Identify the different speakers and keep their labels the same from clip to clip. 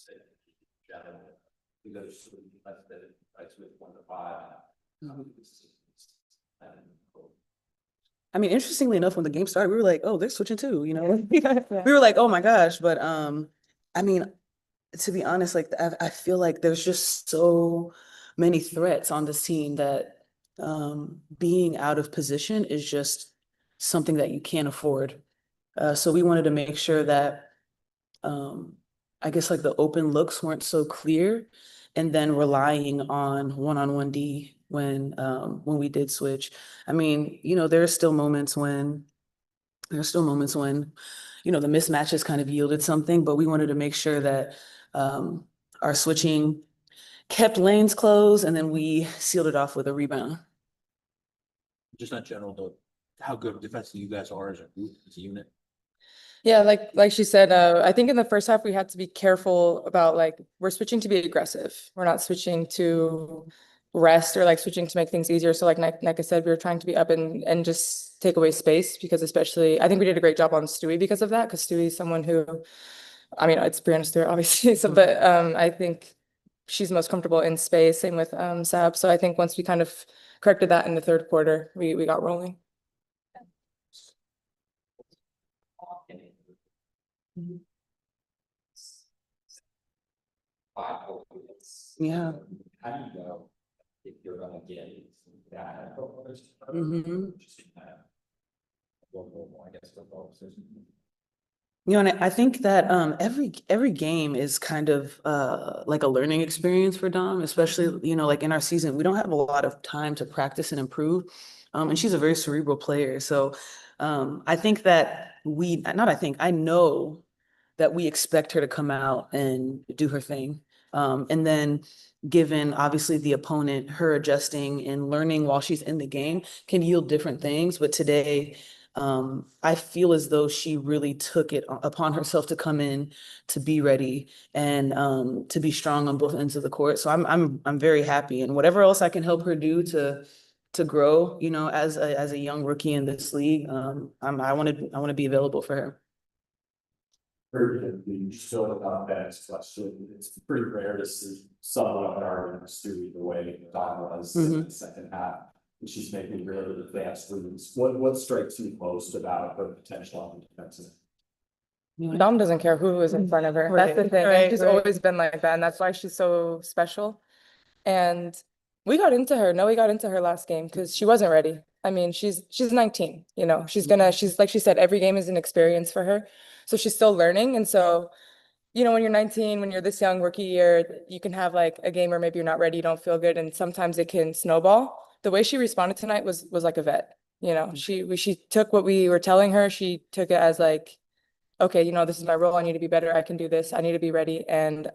Speaker 1: say general because less than fights with 1 to 5.
Speaker 2: I mean, interestingly enough, when the game started, we were like, "Oh, they're switching too," you know. We were like, "Oh my gosh!" But I mean, to be honest, like I feel like there's just so many threats on this team that being out of position is just something that you can't afford. So we wanted to make sure that um, I guess like the open looks weren't so clear, and then relying on one-on-one D when we did switch. I mean, you know, there are still moments when, you know, the mismatches kind of yielded something, but we wanted to make sure that um, our switching kept lanes closed, and then we sealed it off with a rebound.
Speaker 1: Just not general, though, how good defensively you guys are as a group, as a unit.
Speaker 3: Yeah, like she said, I think in the first half we had to be careful about like we're switching to be aggressive. We're not switching to rest or like switching to make things easier. So like Nneka said, we were trying to be up and just take away space because especially I think we did a great job on Stewie because of that, because Stewie's someone who, I mean, it's Brianna Stewart, obviously. So but I think she's most comfortable in space, same with Sab. So I think once we kind of corrected that in the third quarter, we got rolling.
Speaker 2: Yeah.
Speaker 1: How do you know if you're gonna get that?
Speaker 2: Mhm.
Speaker 1: I guess
Speaker 2: You know, and I think that every game is kind of like a learning experience for Dom, especially, you know, like in our season, we don't have a lot of time to practice and improve. And she's a very cerebral player. So I think that I know that we expect her to come out and do her thing. And then given obviously the opponent, her adjusting and learning while she's in the game can yield different things. But today, I feel as though she really took it upon herself to come in, to be ready, and to be strong on both ends of the court. So I'm very happy, and whatever else I can help her do to grow, you know, as a young rookie in this league, I want to be available for her.
Speaker 4: You still about that question. It's pretty rare to see someone of our student the way Don was in the second half. And she's making really advanced moves. What strikes you most about her potential on the defensive?
Speaker 3: Dom doesn't care who is in front of her. That's the thing. And she's always been like that. And that's why she's so special. And we got into her. No, we got into her last game because she wasn't ready. I mean, she's 19, you know, she's like she said, every game is an experience for her. So she's still learning. And so, you know, when you're 19, when you're this young rookie year, you can have like a game where maybe you're not ready, you don't feel good, and sometimes it can snowball. The way she responded tonight was like a vet. You know, she took what we were telling her, she took it as like, okay, you know, this is my role, I need to be better, I can do this, I need to be ready. And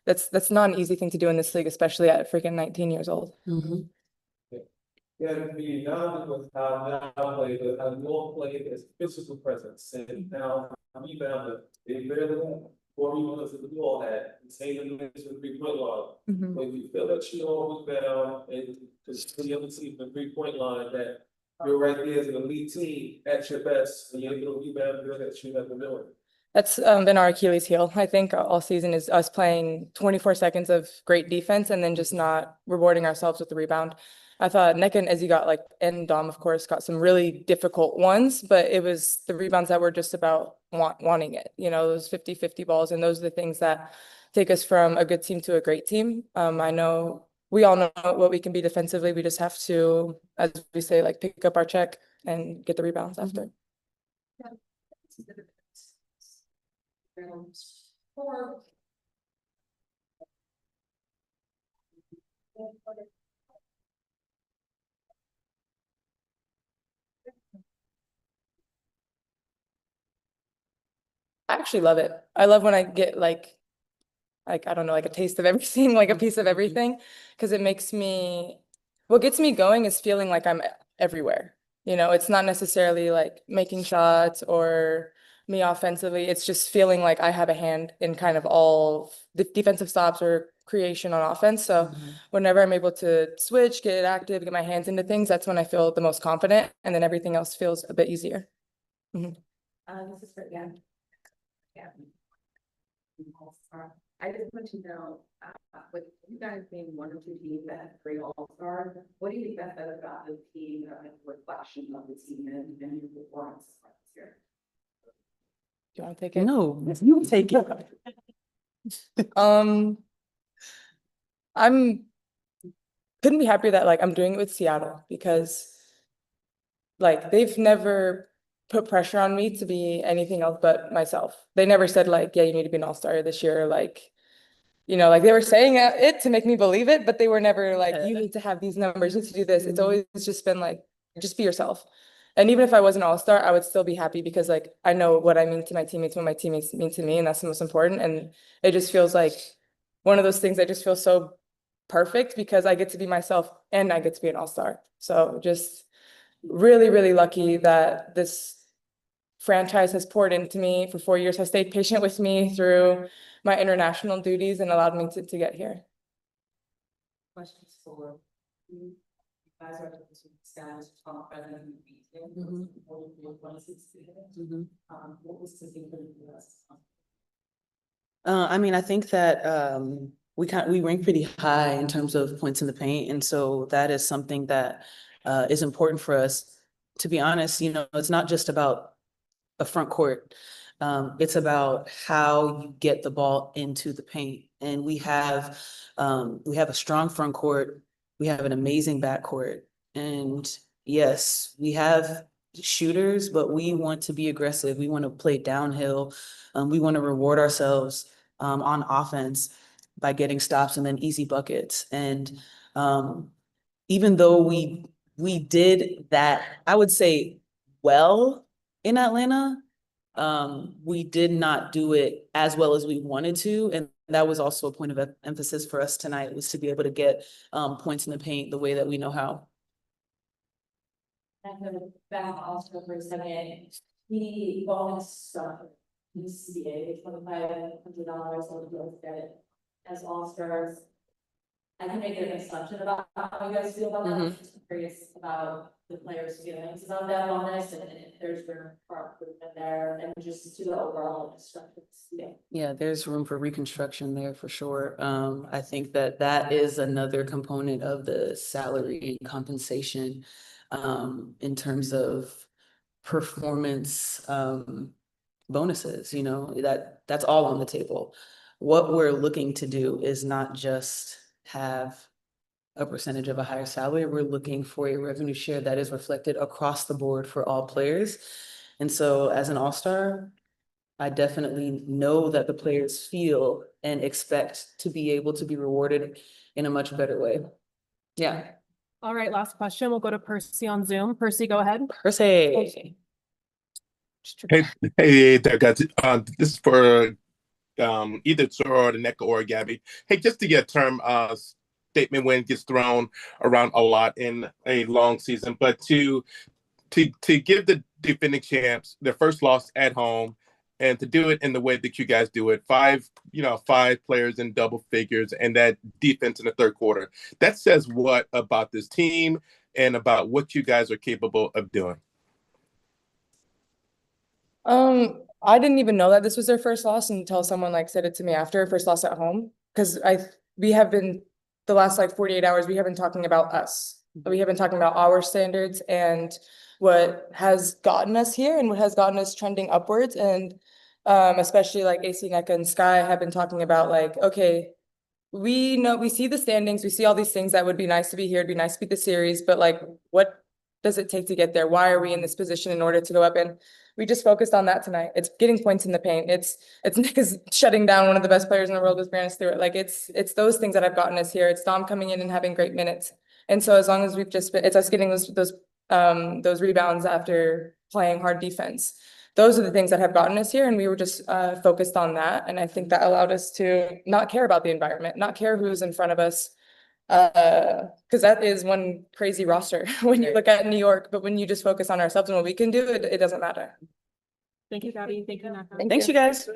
Speaker 3: that's not an easy thing to do in this league, especially at freaking 19 years old.
Speaker 5: Yeah, to be done with how now play, but how you all play as physical presence, and now rebound, they barely 4 rebounds that we all had, same as the 3-point line. When you feel that you all rebound and just the other team the 3-point line, that you're right there as an elite team at your best, and you're able to rebound that you have the ability. That's
Speaker 3: been our Achilles heel, I think, all season, is us playing 24 seconds of great defense and then just not rewarding ourselves with the rebound. I thought Nneka and Izzy got like, and Dom, of course, got some really difficult ones, but it was the rebounds that were just about wanting it, you know, those 50-50 balls. And those are the things that take us from a good team to a great team. I know we all know what we can be defensively. We just have to, as we say, like pick up our check and get the rebounds after. I actually love it. I love when I get like I don't know, like a taste of everything, like a piece of everything, because it makes me, what gets me going is feeling like I'm everywhere. You know, it's not necessarily like making shots or me offensively. It's just feeling like I have a hand in kind of all the defensive stops or creation on offense. So whenever I'm able to switch, get active, get my hands into things, that's when I feel the most confident, and then everything else feels a bit easier.
Speaker 6: This is for, yeah. All-Star. I just want to know, with you guys being one or two teams that have 3 All-Stars, what do you think that says about the team, reflection of the team and your performance this year?
Speaker 3: Do you want to take it?
Speaker 2: No, you take it.
Speaker 3: I'm couldn't be happier that like I'm doing it with Seattle because like they've never put pressure on me to be anything else but myself. They never said like, yeah, you need to be an all-star this year. Like, you know, like they were saying it to make me believe it, but they were never like, you need to have these numbers, you need to do this. It's always just been like, just be yourself. And even if I was an all-star, I would still be happy because like I know what I mean to my teammates, what my teammates mean to me, and that's the most important. And it just feels like one of those things that just feels so perfect because I get to be myself and I get to be an all-star. So just really, really lucky that this franchise has poured into me for 4 years, has stayed patient with me through my international duties and allowed me to get here.
Speaker 6: Questions for you guys are status top president
Speaker 2: Mhm. Mhm.
Speaker 6: what was the thing for us?
Speaker 2: I mean, I think that we rank pretty high in terms of points in the paint, and so that is something that is important for us. To be honest, you know, it's not just about a front court. It's about how you get the ball into the paint, and we have a strong front court. We have an amazing back court, and yes, we have shooters, but we want to be aggressive. We want to play downhill. We want to reward ourselves on offense by getting stops and then easy buckets. And even though we did that, I would say well in Atlanta, we did not do it as well as we wanted to. And that was also a point of emphasis for us tonight, was to be able to get points in the paint the way that we know how.
Speaker 6: And then back also for a second, the bonus stuff, UCA, $2,500 on the credit as all-stars. I can make an assumption about how you guys feel about that. I'm just curious about the players' feelings about that bonus and if there's room for improvement there and just to the overall structure.
Speaker 2: Yeah, there's room for reconstruction there for sure. I think that that is another component of the salary compensation in terms of performance bonuses, you know, that's all on the table. What we're looking to do is not just have a percentage of a higher salary. We're looking for a revenue share that is reflected across the board for all players. And so as an all-star, I definitely know that the players feel and expect to be able to be rewarded in a much better way. Yeah.
Speaker 7: All right, last question. We'll go to Percy on Zoom. Percy, go ahead.
Speaker 2: Percy.
Speaker 8: Hey there, guys. This is for either Zora or Nneka or Gabby. Hey, just to get a term statement when it gets thrown around a lot in a long season, but to give the defending champs their first loss at home and to do it in the way that you guys do it, five players in double figures and that defense in the third quarter. That says what about this team and about what you guys are capable of doing?
Speaker 3: I didn't even know that this was their first loss until someone like said it to me after first loss at home. Because we have been the last like 48 hours, we have been talking about us. We have been talking about our standards and what has gotten us here and what has gotten us trending upwards. And especially like AC, Nneka, and Sky have been talking about like, okay, we know, we see the standings, we see all these things that would be nice to be here, it'd be nice to beat the series, but like, what does it take to get there? Why are we in this position in order to go up? And we just focused on that tonight. It's getting points in the paint. It's Nneka's shutting down one of the best players in the world with Brandon Stewart. Like it's those things that have gotten us here. It's Dom coming in and having great minutes. And so as long as we've just been, it's us getting those rebounds after playing hard defense. Those are the things that have gotten us here. And we were just focused on that. And I think that allowed us to not care about the environment, not care who's in front of us. Because that is one crazy roster when you look at New York, but when you just focus on ourselves and what we can do, it doesn't matter.
Speaker 7: Thank you, Gabby. Thank you, Nneka.
Speaker 2: Thanks, you guys.